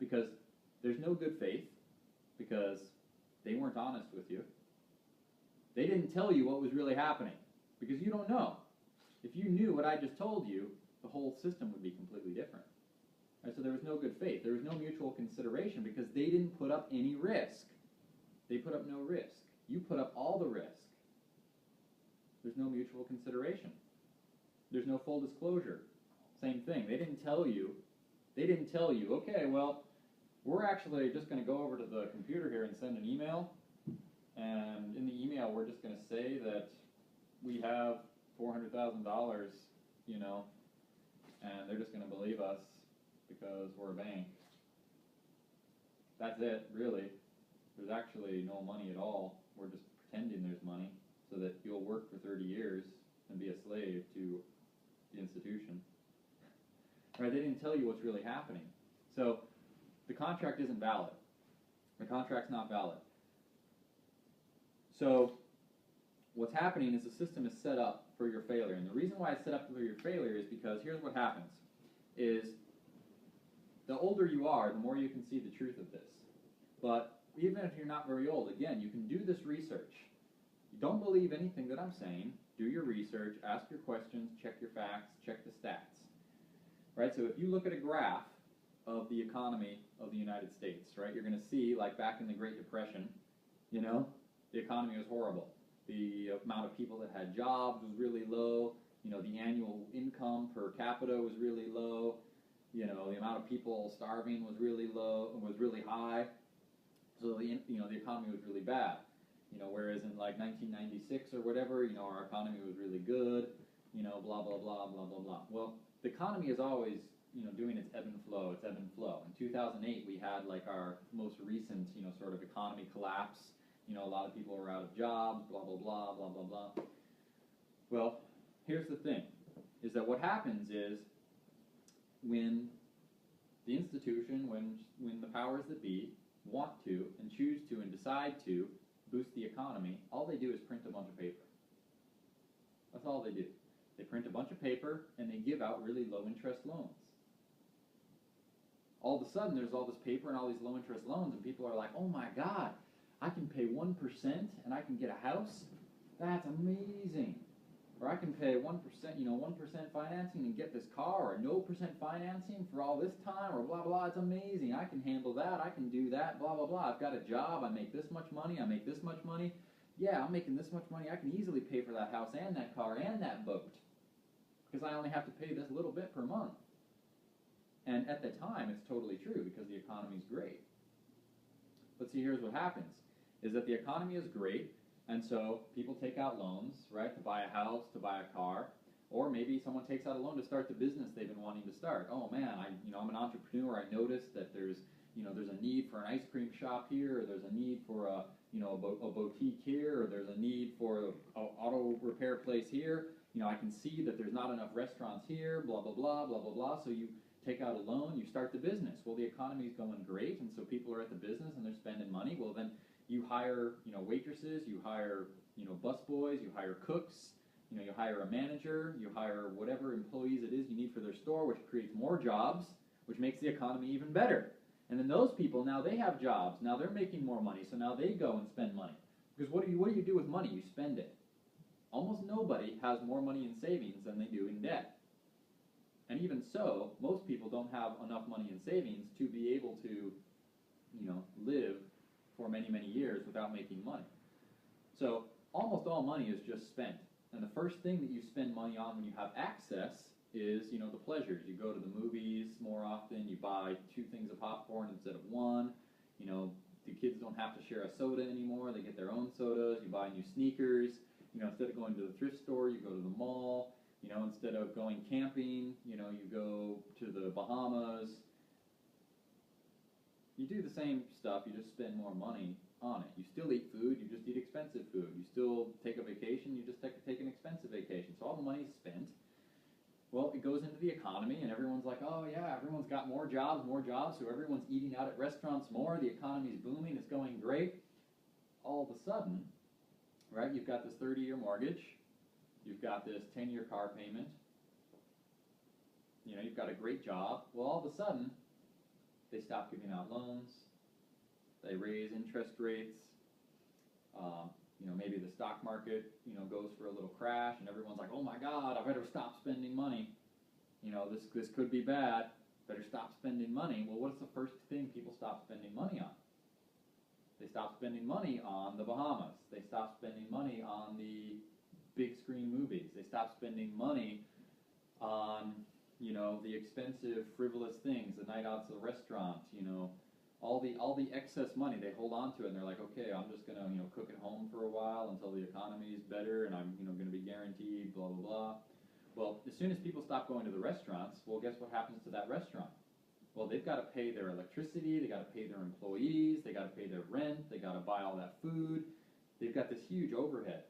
Because there's no good faith, because they weren't honest with you. They didn't tell you what was really happening, because you don't know. If you knew what I just told you, the whole system would be completely different. Right, so there was no good faith. There was no mutual consideration because they didn't put up any risk. They put up no risk. You put up all the risk. There's no mutual consideration. There's no full disclosure. Same thing. They didn't tell you, okay, well, we're actually just going to go over to the computer here and send an email. And in the email, we're just going to say that we have $400,000, you know, and they're just going to believe us because we're a bank. That's it, really. There's actually no money at all. We're just pretending there's money so that you'll work for 30 years and be a slave to the institution. Right? They didn't tell you what's really happening. So the contract isn't valid. The contract's not valid. So what's happening is the system is set up for your failure. And the reason why it's set up for your failure is because here's what happens, is the older you are, the more you can see the truth of this. But even if you're not very old, again, you can do this research. You don't believe anything that I'm saying. Do your research, ask your questions, check your facts, check the stats. Right? So if you look at a graph of the economy of the United States, right, you're going to see, like back in the Great Depression, you know, the economy was horrible. The amount of people that had jobs was really low. You know, the annual income per capita was really low. You know, the amount of people starving was really low, was really high. So the economy was really bad. You know, whereas in like 1996 or whatever, you know, our economy was really good. You know, blah blah blah blah blah blah. Well, the economy is always, you know, doing its ebb and flow. It's ebb and flow. In 2008, we had like our most recent, you know, sort of economy collapse. You know, a lot of people were out of jobs. Blah blah blah blah blah blah. Well, here's the thing: is that what happens is when the institution, when the powers that be want to and choose to and decide to boost the economy, all they do is print a bunch of paper. That's all they do. They print a bunch of paper and they give out really low interest loans. All of a sudden there's all this paper and all these low interest loans and people are like, oh my God, I can pay 1% and I can get a house? That's amazing. Or I can pay 1%, you know, 1% financing and get this car, or no percent financing for all this time, or blah, blah, it's amazing. I can handle that, I can do that, blah, blah, blah. I've got a job, I make this much money, I make this much money. Yeah, I'm making this much money, I can easily pay for that house and that car and that boat. Because I only have to pay this little bit per month. And at the time, it's totally true because the economy's great. But see, here's what happens, is that the economy is great, and so people take out loans, right, to buy a house, to buy a car, or maybe someone takes out a loan to start the business they've been wanting to start. Oh man, I'm an entrepreneur. I noticed that there's a need for an ice cream shop here, or there's a need for a boutique here, or there's a need for an auto repair place here. You know, I can see that there's not enough restaurants here, blah, blah, blah, blah, blah, blah. So you take out a loan, you start the business. Well, the economy's going great, and so people are at the business and they're spending money. Well, then you hire, waitresses, you hire, busboys, you hire cooks, you hire a manager, you hire whatever employees it is you need for their store, which creates more jobs, which makes the economy even better. And then those people, now they have jobs, now they're making more money, so now they go and spend money. Because what do you do with money? You spend it. Almost nobody has more money in savings than they do in debt. And even so, most people don't have enough money in savings to be able to, live for many, many years without making money. So almost all money is just spent. And the first thing that you spend money on when you have access is, the pleasures. You go to the movies more often, you buy 2 things of popcorn instead of 1. The kids don't have to share a soda anymore, they get their own sodas. You buy new sneakers. Instead of going to the thrift store, you go to the mall. Instead of going camping, you go to the Bahamas. You do the same stuff, you just spend more money on it. You still eat food, you just eat expensive food. You still take a vacation, you just take an expensive vacation. So all the money's spent. Well, it goes into the economy, and everyone's like, oh yeah, everyone's got more jobs, so everyone's eating out at restaurants more, the economy's booming, it's going great. All of a sudden, right, you've got this 30-year mortgage, you've got this 10-year car payment, you've got a great job. Well, all of a sudden, they stop giving out loans. They raise interest rates. Maybe the stock market, goes for a little crash, and everyone's like, "Oh my God, I better stop spending money. This could be bad. Better stop spending money." Well, what's the first thing people stop spending money on? They stop spending money on the Bahamas. They stop spending money on the big screen movies. They stop spending money on, the expensive, frivolous things, the night out to the restaurant, all the excess money. They hold on to it, and they're like, okay, I'm just gonna, cook at home for a while until the economy is better, and I'm, gonna be guaranteed, blah, blah, blah. Well, as soon as people stop going to the restaurants, well, guess what happens to that restaurant? Well, they've got to pay their electricity, they got to pay their employees, they got to pay their rent, they got to buy all that food. They've got this huge overhead.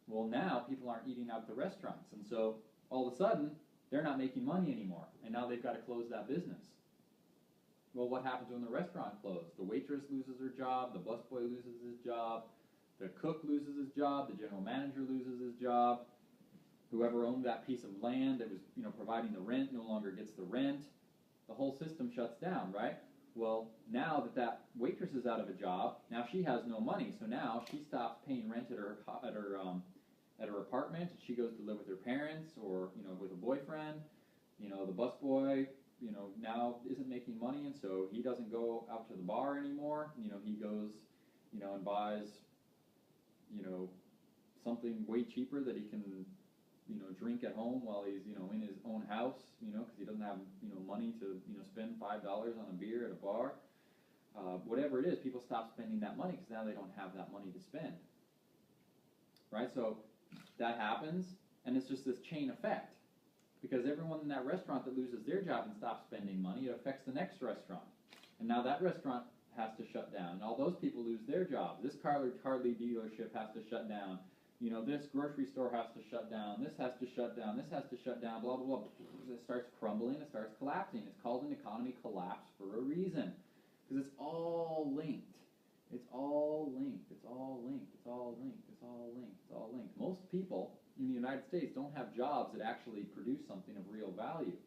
Well, now people aren't eating out at the restaurants, and so all of a sudden, they're not making money anymore, and now they've got to close that business. Well, what happens when the restaurant closes? The waitress loses her job, the busboy loses his job, the cook loses his job, the general manager loses his job, whoever owned that piece of land that was, providing the rent no longer gets the rent. The whole system shuts down, right? Well, now that waitress is out of a job, now she has no money, so now she stops paying rent at her apartment. She goes to live with her parents or with a boyfriend. The busboy now isn't making money, and so he doesn't go out to the bar anymore. He goes and buys something way cheaper that he can drink at home while he's in his own house, because he doesn't have money to spend $5 on a beer at a bar. Whatever it is, people stop spending that money because now they don't have that money to spend. Right? So that happens, and it's just this chain effect, because everyone in that restaurant that loses their job and stops spending money, it affects the next restaurant, and now that restaurant has to shut down, and all those people lose their jobs. This car dealership has to shut down. This grocery store has to shut down. This has to shut down. This has to shut down. Blah blah blah. It starts crumbling. It starts collapsing. It's called an economy collapse for a reason, because it's all linked. It's all linked. It's all linked. It's all linked. It's all linked. It's all linked. Most people in the United States don't have jobs that actually produce something of real value.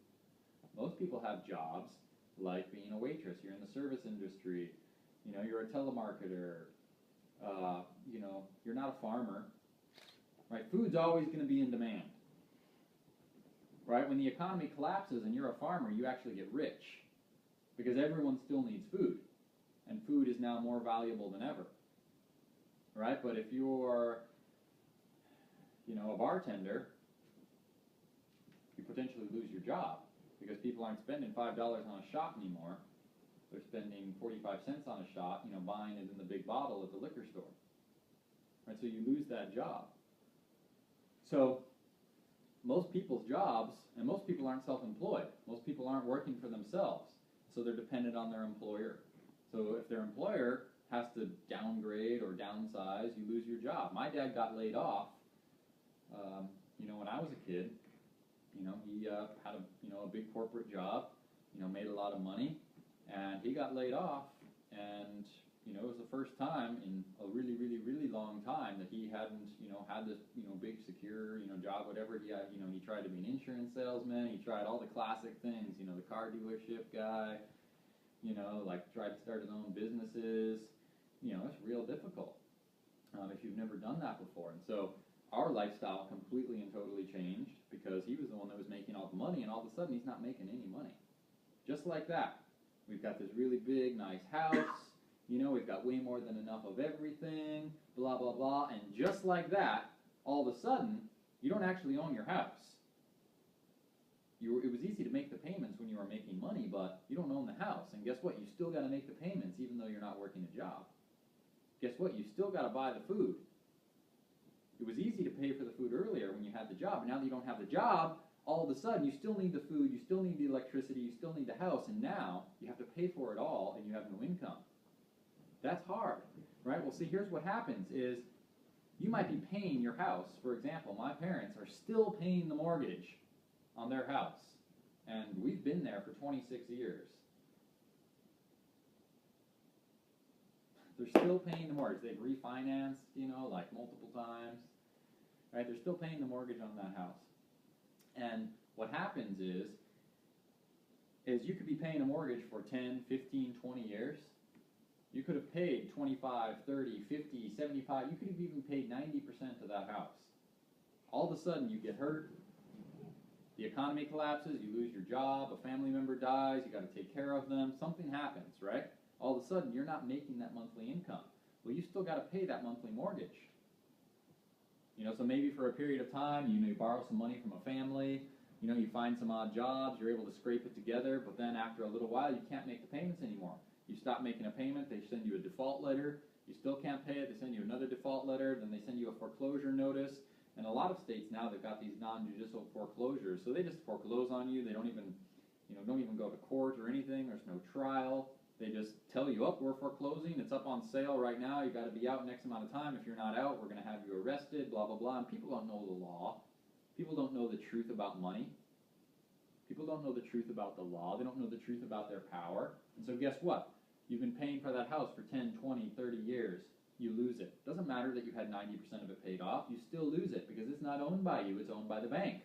Most people have jobs like being a waitress. You're in the service industry. You're a telemarketer. You're not a farmer. Right? Food's always going to be in demand. Right? When the economy collapses and you're a farmer, you actually get rich, because everyone still needs food, and food is now more valuable than ever. Right? But if you're a bartender, you potentially lose your job, because people aren't spending $5 on a shot anymore. They're spending 45 cents on a shot, buying it in the big bottle at the liquor store. Right? So you lose that job. So most people's jobs, and most people aren't self-employed. Most people aren't working for themselves, so they're dependent on their employer. So if their employer has to downgrade or downsize, you lose your job. My dad got laid off when I was a kid. He had a big corporate job, made a lot of money, and he got laid off, and it was the first time in a really, really, really long time that he hadn't, had this, big secure, job, whatever. He had, he tried to be an insurance salesman. He tried all the classic things, the car dealership guy, tried to start his own businesses. It's real difficult if you've never done that before. And so our lifestyle completely and totally changed, because he was the one that was making all the money, and all of a sudden he's not making any money. Just like that. We've got this really big, nice house. We've got way more than enough of everything, blah, blah, blah. And just like that, all of a sudden, you don't actually own your house. It was easy to make the payments when you were making money, but you don't own the house. And guess what? You still got to make the payments even though you're not working a job. Guess what? You still got to buy the food. It was easy to pay for the food earlier when you had the job. Now that you don't have the job, all of a sudden you still need the food, you still need the electricity, you still need the house, and now you have to pay for it all and you have no income. That's hard, right? Well, see, here's what happens is you might be paying your house. For example, my parents are still paying the mortgage on their house, and we've been there for 26 years. They're still paying the mortgage. They've refinanced, multiple times, right? They're still paying the mortgage on that house. And what happens is is you could be paying a mortgage for 10, 15, 20 years. You could have paid 25, 30, 50, 75, you could have even paid 90% of that house. All of a sudden you get hurt, the economy collapses, you lose your job, a family member dies, you got to take care of them, something happens, right? All of a sudden you're not making that monthly income. Well, you still got to pay that monthly mortgage. So maybe for a period of time, you borrow some money from a family, you find some odd jobs, you're able to scrape it together, but then after a little while, you can't make the payments anymore. You stop making a payment, they send you a default letter, you still can't pay it, they send you another default letter, then they send you a foreclosure notice. And a lot of states now, they've got these non-judicial foreclosures, so they just foreclose on you, they don't even go to court or anything, there's no trial. They just tell you, we're foreclosing, it's up on sale right now, you got to be out X amount of time. If you're not out, we're going to have you arrested, blah, blah, blah. And people don't know the law. People don't know the truth about money. People don't know the truth about the law. They don't know the truth about their power. And so guess what? You've been paying for that house for 10, 20, 30 years. You lose it. Doesn't matter that you had 90% of it paid off. You still lose it because it's not owned by you. It's owned by the bank.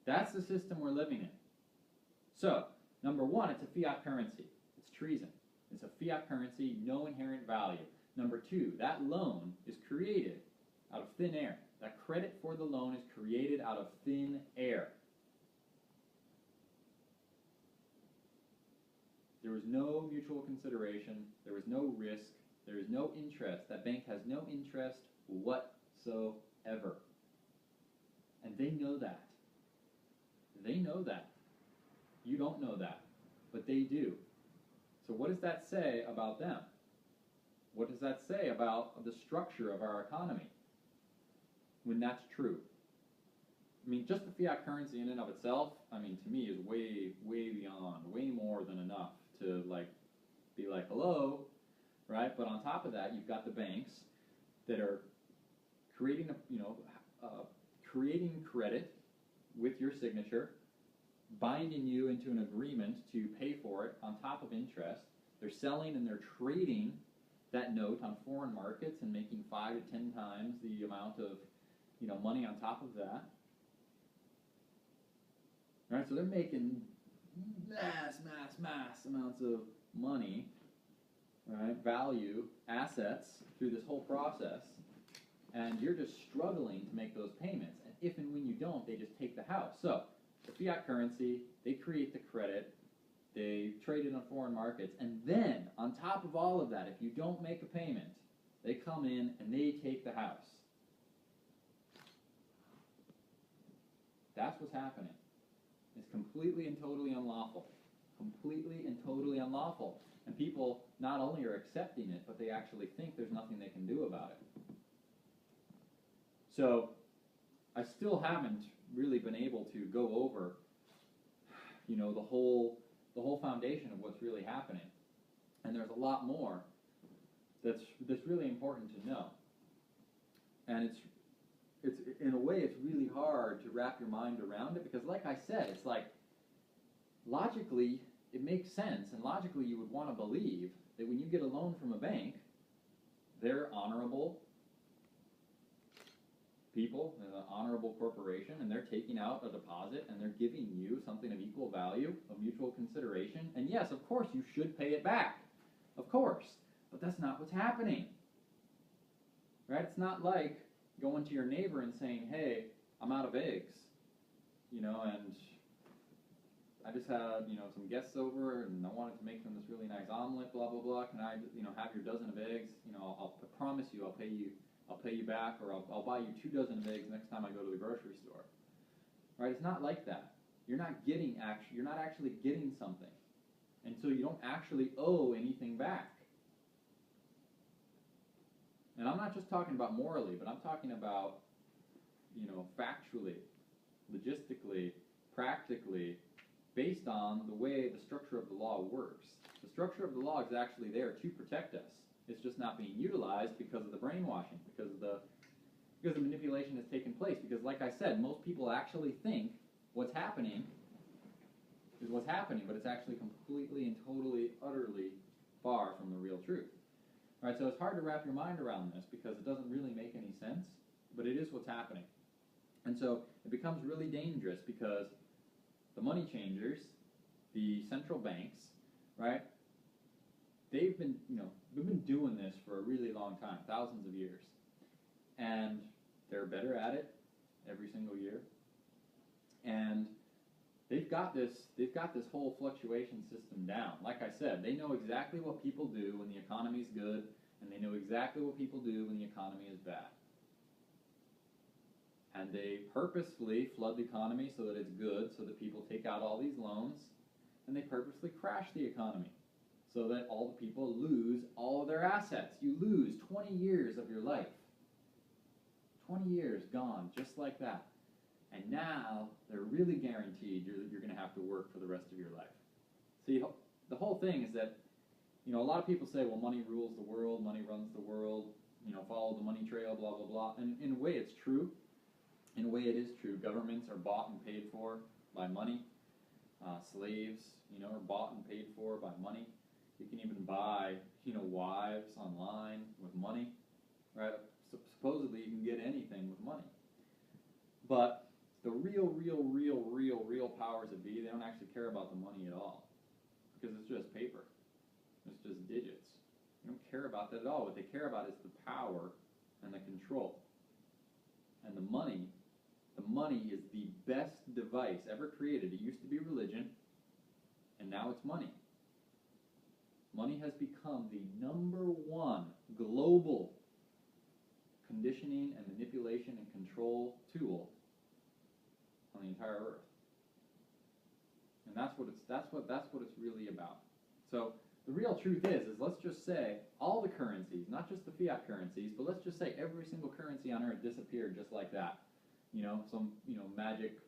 That's the system we're living in. So, number one, it's a fiat currency. It's treason. It's a fiat currency, no inherent value. Number two, that loan is created out of thin air. That credit for the loan is created out of thin air. There was no mutual consideration. There was no risk. There is no interest. That bank has no interest whatsoever. And they know that. They know that. You don't know that, but they do. So what does that say about them? What does that say about the structure of our economy when that's true? I mean, just the fiat currency in and of itself, to me is way, way beyond, way more than enough to be like, hello, right? But on top of that, you've got the banks that are creating creating credit with your signature, binding you into an agreement to pay for it on top of interest. They're selling and they're trading that note on foreign markets and making 5 to 10 times the amount of money on top of that. All right, so they're making mass amounts of money, right, value, assets through this whole process, and you're just struggling to make those payments. And if and when you don't, they just take the house. So the fiat currency, they create the credit, they trade it on foreign markets, and then on top of all of that, if you don't make a payment, they come in and they take the house. That's what's happening. It's completely and totally unlawful. Completely and totally unlawful. And people not only are accepting it, but they actually think there's nothing they can do about it. So I still haven't really been able to go over, the whole foundation of what's really happening. And there's a lot more that's really important to know. And it's in a way, it's really hard to wrap your mind around it because, like I said, it's like logically it makes sense, and logically you would want to believe that when you get a loan from a bank, they're honorable people, an honorable corporation, and they're taking out a deposit and they're giving you something of equal value, of mutual consideration. And yes, of course, you should pay it back. Of course. But that's not what's happening. Right? It's not like going to your neighbor and saying, hey, I'm out of eggs, and I just had, some guests over and I wanted to make them this really nice omelet, blah, blah, blah. Can I, have your dozen of eggs? I promise you I'll pay you back, or I'll buy you 2 dozen of eggs next time I go to the grocery store. Right? It's not like that. You're not actually getting something. And so you don't actually owe anything back. And I'm not just talking about morally, but I'm talking about, factually, logistically, practically, based on the way the structure of the law works. The structure of the law is actually there to protect us. It's just not being utilized because of the brainwashing, because the manipulation has taken place. Because, like I said, most people actually think what's happening is what's happening, but it's actually completely and totally, utterly far from the real truth. All right, so it's hard to wrap your mind around this because it doesn't really make any sense, but it is what's happening. And so it becomes really dangerous because the money changers, the central banks, right? They've been, we've been doing this for a really long time, thousands of years, and they're better at it every single year. And they've got this whole fluctuation system down. Like I said, they know exactly what people do when the economy's good, and they know exactly what people do when the economy is bad. And they purposefully flood the economy so that it's good, so that people take out all these loans, and they purposely crash the economy so that all the people lose all of their assets. You lose 20 years of your life. 20 years gone, just like that. And now they're really guaranteed you're going to have to work for the rest of your life. See, the whole thing is that, a lot of people say, well, money rules the world, money runs the world, follow the money trail, blah, blah, blah. And in a way, it's true. In a way, it is true. Governments are bought and paid for by money. Slaves, are bought and paid for by money. You can even buy, wives online with money, right? Supposedly, you can get anything with money. But the real powers that be, they don't actually care about the money at all, because it's just paper. It's just digits. They don't care about that at all. What they care about is the power and the control. And the money is the best device ever created. It used to be religion, and now it's money. Money has become the #1 global conditioning and manipulation and control tool on the entire earth. And that's what it's really about. So the real truth is let's just say all the currencies, not just the fiat currencies, but let's just say every single currency on earth disappeared just like that. Some magic,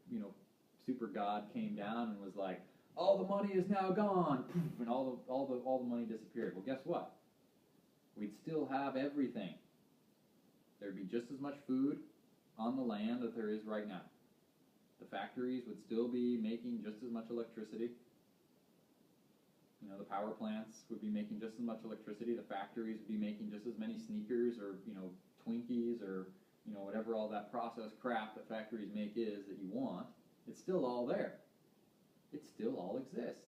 super god came down and was like, all the money is now gone, and all the money disappeared. Well, guess what? We'd still have everything. There'd be just as much food on the land that there is right now. The factories would still be making just as much electricity. The power plants would be making just as much electricity. The factories would be making just as many sneakers or, Twinkies or, whatever all that processed crap that factories make is that you want. It's still all there. It still all exists.